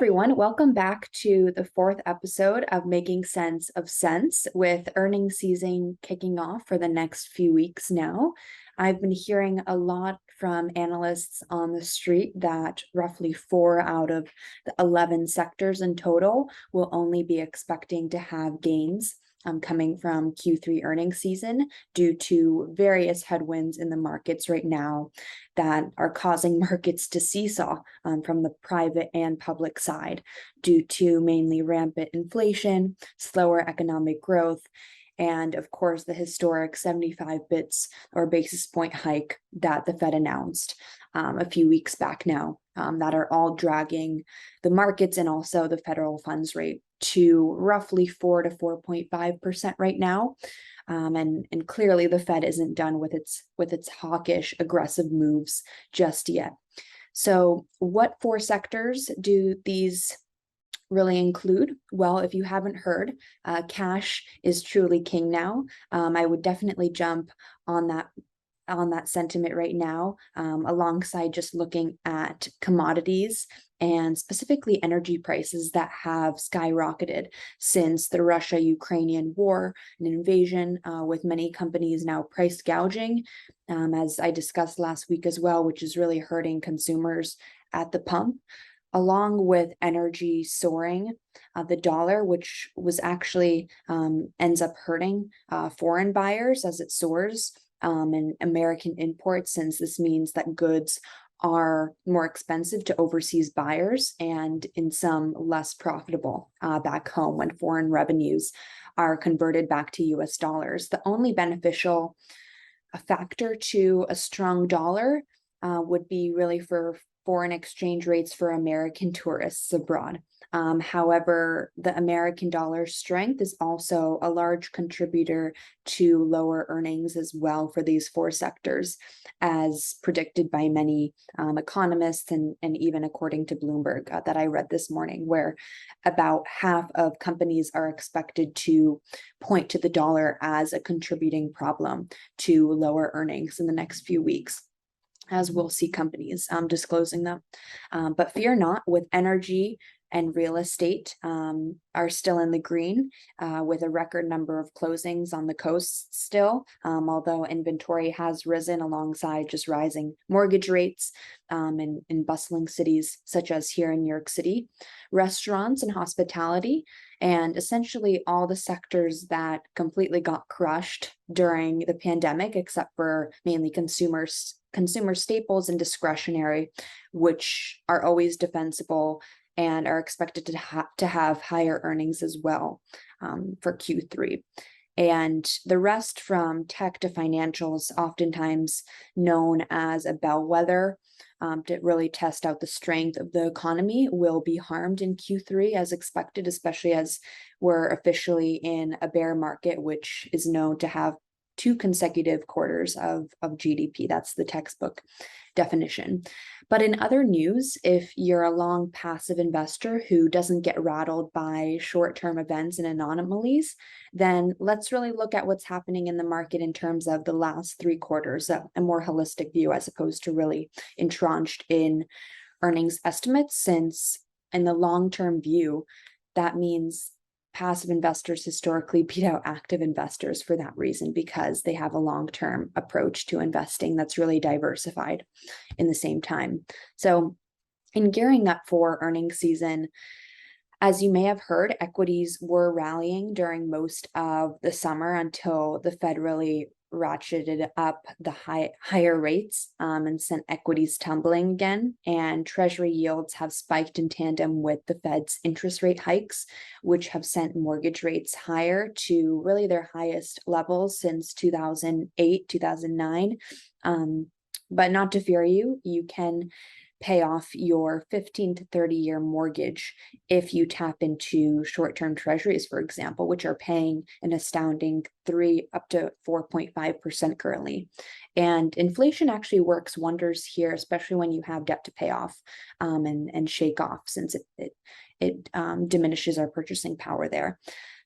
everyone. Welcome back to the fourth episode of Making Sense of Sense, with earnings season kicking off for the next few weeks now. I've been hearing a lot from analysts on the street that roughly 4 out of the 11 sectors in total will only be expecting to have gains coming from Q3 earnings season due to various headwinds in the markets right now that are causing markets to seesaw from the private and public side due to mainly rampant inflation, slower economic growth, and of course the historic 75 basis point hike that the Fed announced a few weeks back now, that are all dragging the markets and also the federal funds rate to roughly 4 to 4.5% right now. And clearly the Fed isn't done with its hawkish, aggressive moves just yet. So what 4 sectors do these really include? Well, if you haven't heard, cash is truly king now. I would definitely jump on that sentiment right now, alongside just looking at commodities and specifically energy prices that have skyrocketed since the Russia-Ukrainian war and invasion, with many companies now price gouging, as I discussed last week as well, which is really hurting consumers at the pump. Along with energy soaring, the dollar, which was actually ends up hurting foreign buyers as it soars, and American imports, since this means that goods are more expensive to overseas buyers and in some less profitable back home when foreign revenues are converted back to US dollars. The only beneficial factor to a strong dollar would be really for foreign exchange rates for American tourists abroad. However, the American dollar strength is also a large contributor to lower earnings as well for these 4 sectors, as predicted by many economists and even according to Bloomberg that I read this morning, where about half of companies are expected to point to the dollar as a contributing problem to lower earnings in the next few weeks, as we'll see companies disclosing them. But fear not, with energy and real estate are still in the green, with a record number of closings on the coast still, although inventory has risen alongside just rising mortgage rates in bustling cities such as here in New York City. Restaurants and hospitality, and essentially all the sectors that completely got crushed during the pandemic, except for mainly consumer staples and discretionary, which are always defensible and are expected to have higher earnings as well for Q3. And the rest, from tech to financials, oftentimes known as a bellwether to really test out the strength of the economy, will be harmed in Q3 as expected, especially as we're officially in a bear market, which is known to have 2 consecutive quarters of GDP. That's the textbook definition. But in other news, if you're a long passive investor who doesn't get rattled by short-term events and anomalies, then let's really look at what's happening in the market in terms of the last 3 quarters, a more holistic view as opposed to really entrenched in earnings estimates, since in the long-term view, that means passive investors historically beat out active investors for that reason, because they have a long-term approach to investing that's really diversified in the same time. So in gearing up for earnings season, as you may have heard, equities were rallying during most of the summer until the Fed really ratcheted up the higher rates and sent equities tumbling again. And Treasury yields have spiked in tandem with the Fed's interest rate hikes, which have sent mortgage rates higher to really their highest levels since 2008, 2009. But not to fear you, you can pay off your 15 to 30-year mortgage if you tap into short-term treasuries, for example, which are paying an astounding 3 up to 4.5% currently. And inflation actually works wonders here, especially when you have debt to pay off and shake off, since it diminishes our purchasing power there.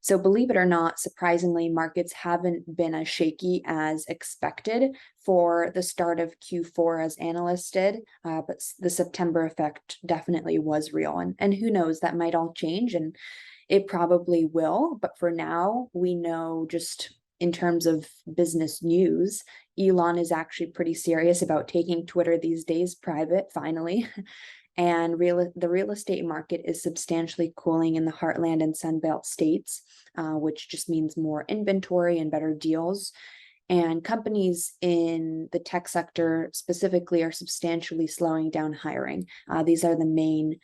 So believe it or not, surprisingly, markets haven't been as shaky as expected for the start of Q4 as analysts did, but the September effect definitely was real. And who knows, that might all change, and it probably will. But for now, we know, just in terms of business news, Elon is actually pretty serious about taking Twitter these days private, finally. And the real estate market is substantially cooling in the heartland and Sunbelt states, which just means more inventory and better deals. And companies in the tech sector specifically are substantially slowing down hiring. These are the main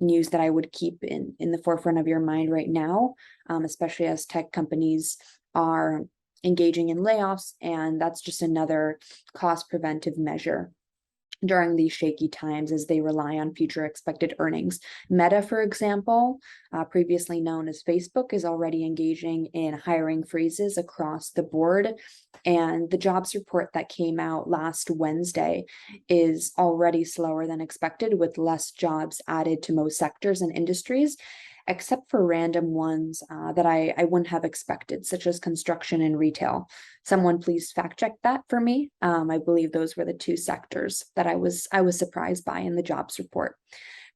news that I would keep in the forefront of your mind right now, especially as tech companies are engaging in layoffs, and that's just another cost preventive measure during these shaky times as they rely on future expected earnings. Meta, for example, previously known as Facebook, is already engaging in hiring freezes across the board. And the jobs report that came out last Wednesday is already slower than expected, with less jobs added to most sectors and industries, except for random ones that I wouldn't have expected, such as construction and retail. Someone please fact check that for me. I believe those were the two sectors that I was surprised by in the jobs report.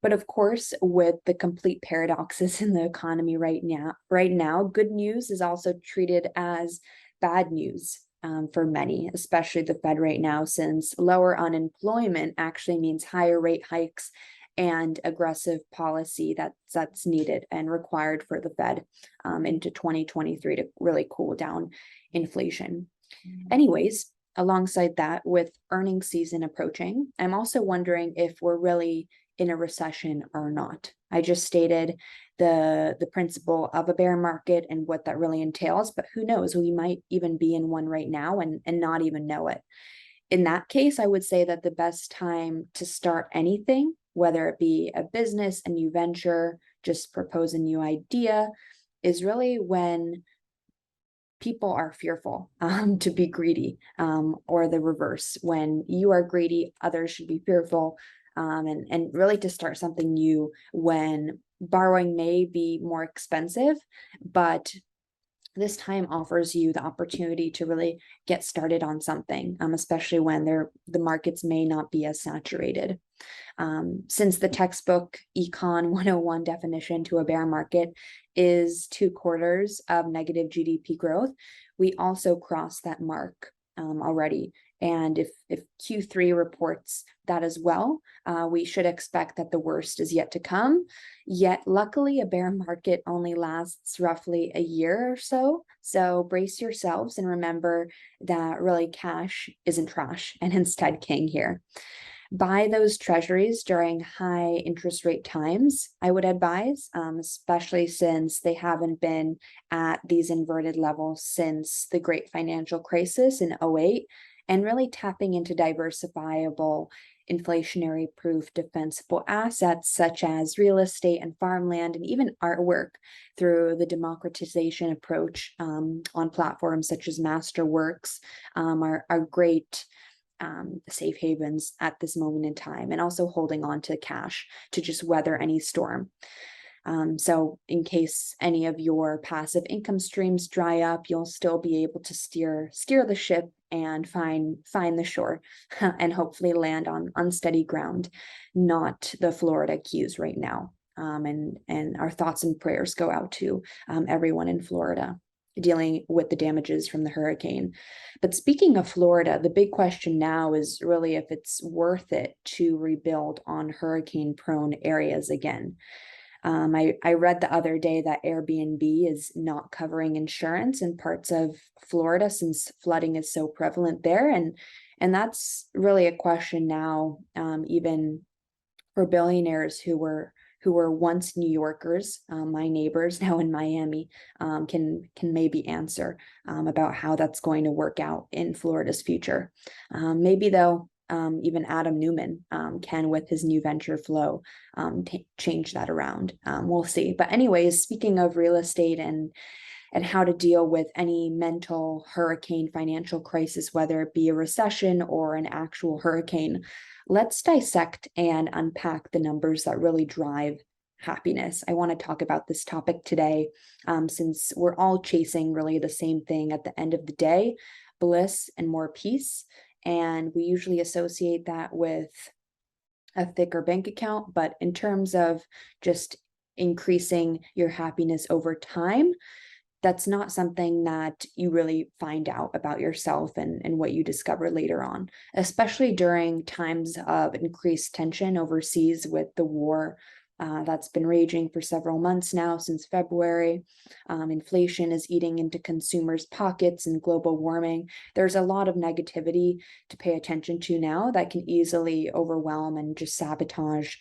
But of course, with the complete paradoxes in the economy right now, good news is also treated as bad news for many, especially the Fed right now, since lower unemployment actually means higher rate hikes and aggressive policy that's needed and required for the Fed into 2023 to really cool down inflation. Anyways, alongside that, with earnings season approaching, I'm also wondering if we're really in a recession or not. I just stated the principle of a bear market and what that really entails, but who knows, we might even be in one right now and not even know it. In that case, I would say that the best time to start anything, whether it be a business, a new venture, just propose a new idea, is really when people are fearful to be greedy, or the reverse. When you are greedy, others should be fearful, and really to start something new when borrowing may be more expensive, but this time offers you the opportunity to really get started on something, especially when the markets may not be as saturated. Since the textbook Econ 101 definition to a bear market is 2/4 of negative GDP growth, we also crossed that mark already. And if Q3 reports that as well, we should expect that the worst is yet to come. Yet, luckily, a bear market only lasts roughly a year or so. So brace yourselves and remember that really cash isn't trash and instead king here. Buy those treasuries during high interest rate times, I would advise, especially since they haven't been at these inverted levels since the great financial crisis in 2008, and really tapping into diversifiable, inflationary proof defensible assets such as real estate and farmland and even artwork through the democratization approach on platforms such as Masterworks are great safe havens at this moment in time, and also holding on to cash to just weather any storm. So in case any of your passive income streams dry up, you'll still be able to steer the ship and find the shore and hopefully land on steady ground, not the Florida Keys right now. And our thoughts and prayers go out to everyone in Florida dealing with the damages from the hurricane. But speaking of Florida, the big question now is really if it's worth it to rebuild on hurricane-prone areas again. I read the other day that Airbnb is not covering insurance in parts of Florida since flooding is so prevalent there, and that's really a question now, even for billionaires who were once New Yorkers, my neighbors now in Miami, can maybe answer about how that's going to work out in Florida's future. Maybe though, even Adam Newman can, with his new venture Flow, change that around. We'll see. But anyways, speaking of real estate and how to deal with any mental hurricane financial crisis, whether it be a recession or an actual hurricane, let's dissect and unpack the numbers that really drive happiness. I want to talk about this topic today, since we're all chasing really the same thing at the end of the day, bliss and more peace. And we usually associate that with a thicker bank account, but in terms of just increasing your happiness over time, that's not something that you really find out about yourself and what you discover later on, especially during times of increased tension overseas with the war that's been raging for several months now since February. Inflation is eating into consumers' pockets and global warming. There's a lot of negativity to pay attention to now that can easily overwhelm and just sabotage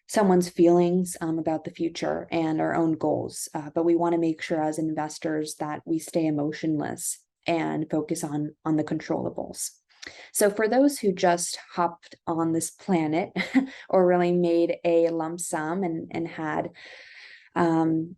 someone's feelings about the future and our own goals. But we want to make sure as investors that we stay emotionless and focus on the controllables. So for those who just hopped on this planet or really made a lump sum and had kind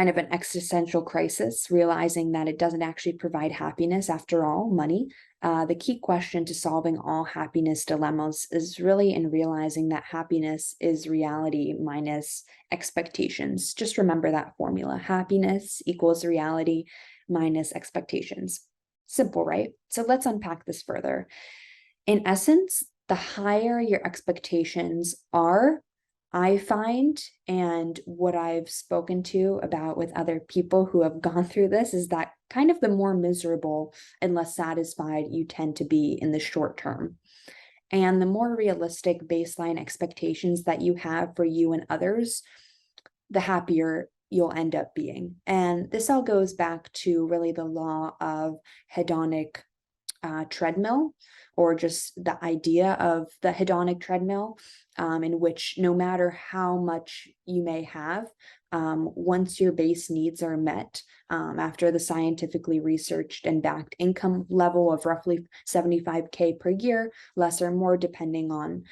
of an existential crisis, realizing that it doesn't actually provide happiness after all, money. The key question to solving all happiness dilemmas is really in realizing that happiness is reality minus expectations. Just remember that formula. Happiness equals reality minus expectations. Simple, right? So let's unpack this further. In essence, the higher your expectations are, I find, and what I've spoken to about with other people who have gone through this, is that kind of the more miserable and less satisfied you tend to be in the short term. And the more realistic baseline expectations that you have for you and others, the happier you'll end up being. And this all goes back to really the law of hedonic treadmill, or just the idea of the hedonic treadmill, in which no matter how much you may have, once your base needs are met, after the scientifically researched and backed income level of roughly 75K per year, less or more depending on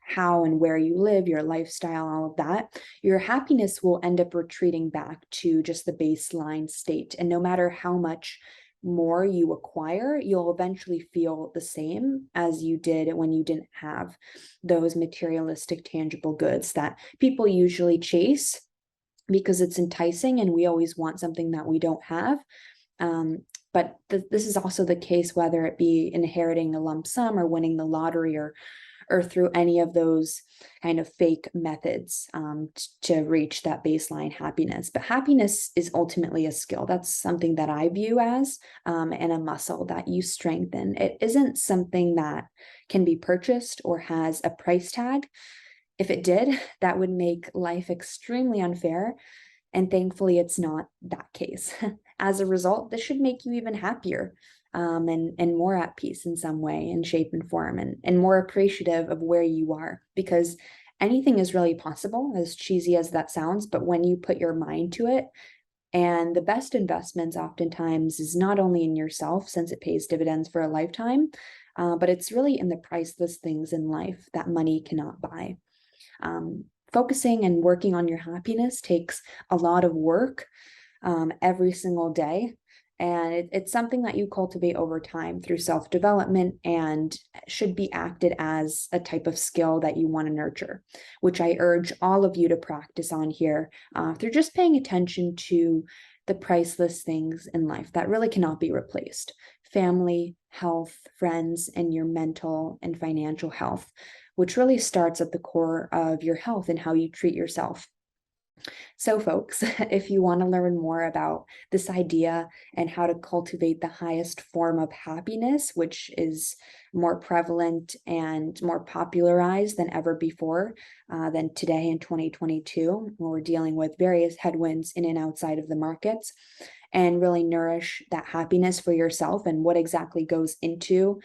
how and where you live, your lifestyle, all of that, your happiness will end up retreating back to just the baseline state. And no matter how much more you acquire, you'll eventually feel the same as you did when you didn't have those materialistic, tangible goods that people usually chase because it's enticing and we always want something that we don't have. But this is also the case whether it be inheriting a lump sum or winning the lottery or through any of those kind of fake methods to reach that baseline happiness. But happiness is ultimately a skill. That's something that I view as and a muscle that you strengthen. It isn't something that can be purchased or has a price tag. If it did, that would make life extremely unfair. And thankfully, it's not that case. As a result, this should make you even happier. And more at peace in some way, in shape and form, and more appreciative of where you are, because anything is really possible, as cheesy as that sounds, but when you put your mind to it. And the best investments oftentimes is not only in yourself, since it pays dividends for a lifetime, but it's really in the priceless things in life that money cannot buy. Focusing and working on your happiness takes a lot of work every single day. And it's something that you cultivate over time through self-development and should be acted as a type of skill that you want to nurture, which I urge all of you to practice on here through just paying attention to the priceless things in life that really cannot be replaced: family, health, friends, and your mental and financial health, which really starts at the core of your health and how you treat yourself. So folks, if you want to learn more about this idea and how to cultivate the highest form of happiness, which is more prevalent and more popularized than ever before, than today in 2022, when we're dealing with various headwinds in and outside of the markets, and really nourish that happiness for yourself and what exactly goes into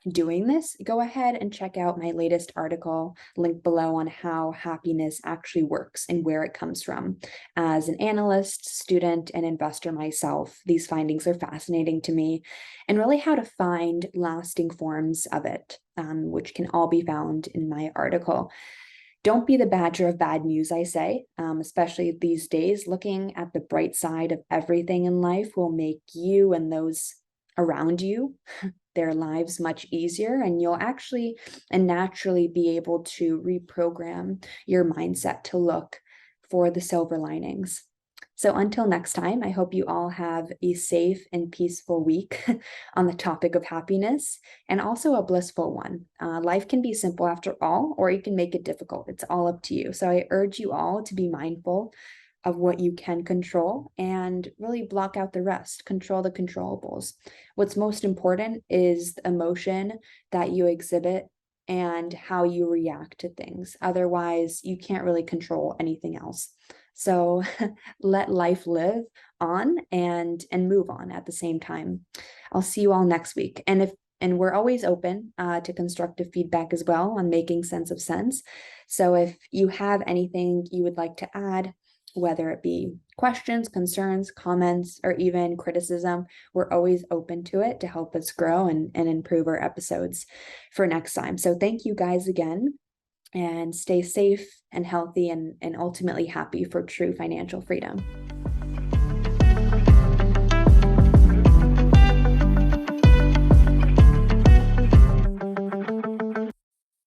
doing this, go ahead and check out my latest article, linked below, on how happiness actually works and where it comes from. As an analyst, student, and investor myself, these findings are fascinating to me, and really how to find lasting forms of it, which can all be found in my article. Don't be the badger of bad news, I say, especially these days. Looking at the bright side of everything in life will make you and those around you their lives much easier, and you'll actually and naturally be able to reprogram your mindset to look for the silver linings. So until next time, I hope you all have a safe and peaceful week on the topic of happiness, and also a blissful one. Life can be simple after all, or you can make it difficult. It's all up to you. So I urge you all to be mindful of what you can control and really block out the rest, control the controllables. What's most important is the emotion that you exhibit and how you react to things. Otherwise, you can't really control anything else. So let life live on and move on at the same time. I'll see you all next week. And we're always open to constructive feedback as well on making sense of sense. So if you have anything you would like to add, whether it be questions, concerns, comments, or even criticism, we're always open to it to help us grow and improve our episodes for next time. So thank you guys again, and stay safe and healthy and ultimately happy for true financial freedom.